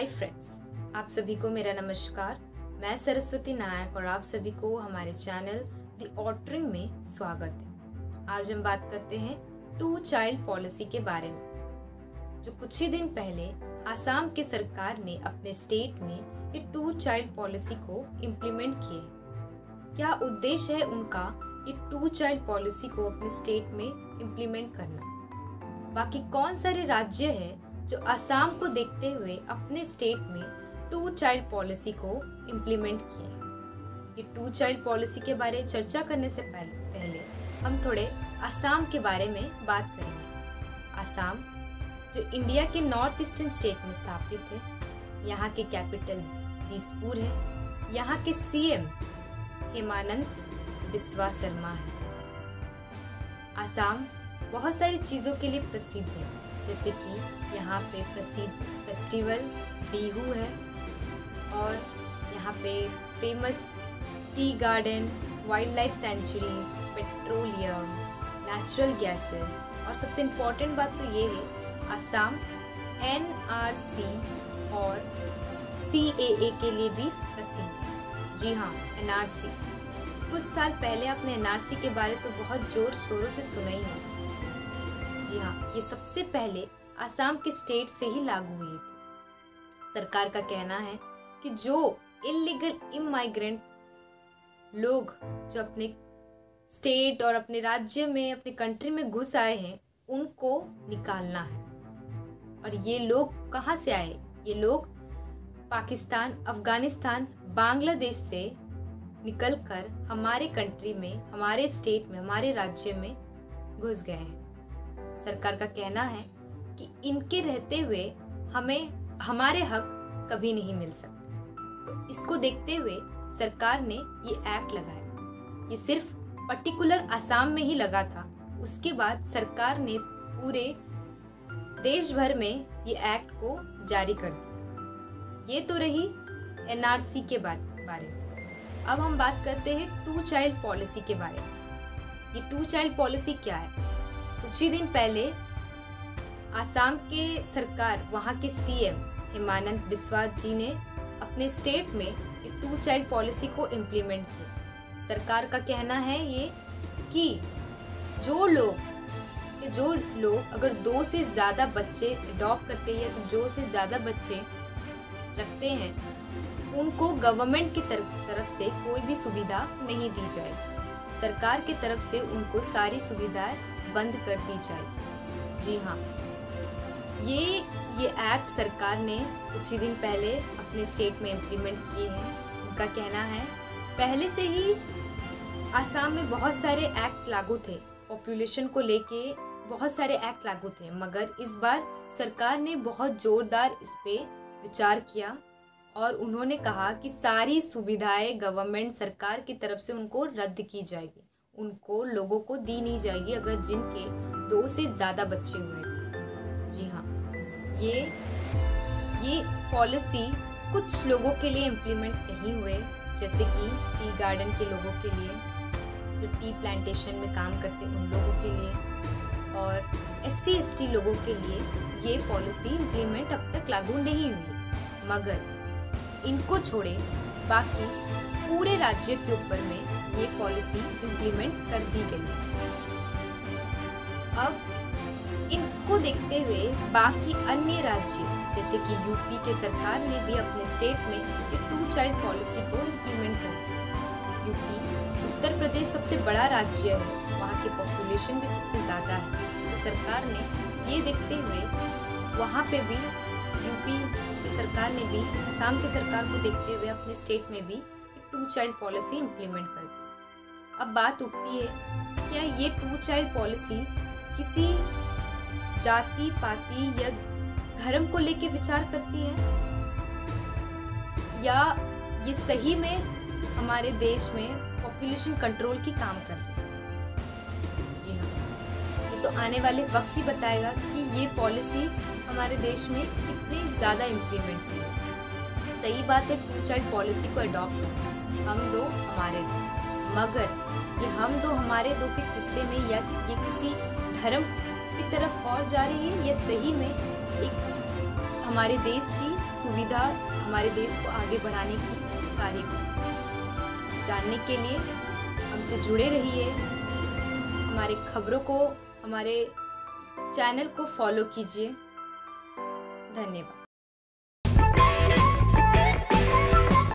Friends, आप सभी को मेरा नमस्कार। मैं सरस्वती नायक और आप सभी को हमारे चैनल द ऑटरिंग में स्वागत है। आज हम बात करते हैं टू चाइल्ड पॉलिसी के बारे में, जो कुछ ही दिन पहले आसाम के सरकार ने अपने स्टेट में ये टू चाइल्ड पॉलिसी को इम्प्लीमेंट किए। क्या उद्देश्य है उनका ये टू चाइल्ड पॉलिसी को अपने स्टेट में इम्प्लीमेंट करना? बाकी कौन सारे राज्य हैं जो आसाम को देखते हुए अपने स्टेट में टू चाइल्ड पॉलिसी को इम्प्लीमेंट किए? ये टू चाइल्ड पॉलिसी के बारे में चर्चा करने से पहले हम थोड़े आसाम के बारे में बात करेंगे। आसाम जो इंडिया के नॉर्थ ईस्टर्न स्टेट में स्थापित है, यहाँ के कैपिटल दिसपुर है। यहाँ के सीएम हेमानंद बिस्वा शर्मा है। आसाम बहुत सारी चीज़ों के लिए प्रसिद्ध है, जैसे कि यहाँ पे प्रसिद्ध फेस्टिवल बिहू है और यहाँ पे famous tea garden, wild life sanctuaries, petroleum, natural gases और सबसे इम्पोर्टेंट बात तो ये है, आसाम एनआरसी और सीएए के लिए भी प्रसिद्ध है। जी हाँ, एनआरसी। कुछ साल पहले आपने एनआरसी के बारे तो बहुत जोर शोरों से सुना ही होगा। जी हाँ, ये सबसे पहले आसाम के स्टेट से ही लागू हुई थी। सरकार का कहना है कि जो इलीगल इमाइग्रेंट लोग जो अपने स्टेट और अपने राज्य में, अपने कंट्री में घुस आए हैं, उनको निकालना है। और ये लोग कहाँ से आए? ये लोग पाकिस्तान, अफगानिस्तान, बांग्लादेश से निकलकर हमारे कंट्री में, हमारे स्टेट में, हमारे राज्य में घुस गए हैं। सरकार का कहना है कि इनके रहते हुए हमें हमारे हक कभी नहीं मिल सकते। तो इसको देखते हुए सरकार ने ये एक्ट लगाया। ये सिर्फ पर्टिकुलर आसाम में ही लगा था। उसके बाद सरकार ने पूरे देश भर में ये एक्ट को जारी कर दिया। ये तो रही एनआरसी के बारे में। अब हम बात करते हैं टू चाइल्ड पॉलिसी के बारे में। ये टू चाइल्ड पॉलिसी क्या है? कुछ ही दिन पहले आसाम के सरकार, वहाँ के सीएम हेमानंद बिस्वा जी ने अपने स्टेट में ये टू चाइल्ड पॉलिसी को इम्प्लीमेंट किया। सरकार का कहना है ये कि जो लोग अगर 2 से ज़्यादा बच्चे अडॉप्ट करते हैं या 2 से ज़्यादा बच्चे रखते हैं, उनको गवर्नमेंट की तरफ से कोई भी सुविधा नहीं दी जाएगी। सरकार की तरफ से उनको सारी सुविधाएं बंद कर दी जाएगी। जी हाँ, ये एक्ट सरकार ने कुछ ही दिन पहले अपने स्टेट में इम्प्लीमेंट किए हैं। उनका कहना है पहले से ही आसाम में बहुत सारे एक्ट लागू थे, पॉपुलेशन को लेके बहुत सारे एक्ट लागू थे, मगर इस बार सरकार ने बहुत जोरदार इस पे विचार किया और उन्होंने कहा कि सारी सुविधाएं गवर्नमेंट सरकार की तरफ से उनको रद्द की जाएगी। उनको लोगों को दी नहीं जाएगी अगर जिनके 2 से ज़्यादा बच्चे हुए थे। जी हाँ, ये पॉलिसी कुछ लोगों के लिए इम्प्लीमेंट नहीं हुए, जैसे कि टी गार्डन के लोगों के लिए, जो टी प्लांटेशन में काम करते हैं उन लोगों के लिए, और SC/ST लोगों के लिए ये पॉलिसी इम्प्लीमेंट अब तक लागू नहीं हुई। मगर इनको छोड़े बाकी पूरे राज्य के ऊपर में ये पॉलिसी इम्प्लीमेंट कर दी गई। अब इसको देखते हुए बाकी अन्य राज्य, जैसे कि यूपी के सरकार ने भी अपने स्टेट में ये टू चाइल्ड पॉलिसी को इम्प्लीमेंट कर दिया। यूपी, उत्तर प्रदेश सबसे बड़ा राज्य है, वहाँ की पॉपुलेशन भी सबसे ज़्यादा है। तो सरकार ने ये देखते हुए वहाँ पे भी यूपी की सरकार ने भी आसाम की सरकार को देखते हुए अपने स्टेट में भी टू चाइल्ड पॉलिसी इम्प्लीमेंट कर दी। अब बात उठती है, क्या ये टू चाइल्ड पॉलिसी किसी जाति, पाति या धर्म को लेके विचार करती है, या ये सही में हमारे देश में पॉपुलेशन कंट्रोल की काम कर रही है? जी हाँ, ये तो आने वाले वक्त ही बताएगा कि ये पॉलिसी हमारे देश में कितनी ज़्यादा इम्प्लीमेंट हुई है। सही बात है, टू चाइल्ड पॉलिसी को अडॉप्ट करना, हम दो हमारे दो, मगर ये हम दो हमारे दो के किस्से में या ये किसी धर्म की तरफ और जा रही है, या सही में एक हमारे देश की सुविधा हमारे देश को आगे बढ़ाने की कार्य करें। जानने के लिए हमसे जुड़े रहिए, हमारे खबरों को, हमारे चैनल को फॉलो कीजिए। धन्यवाद।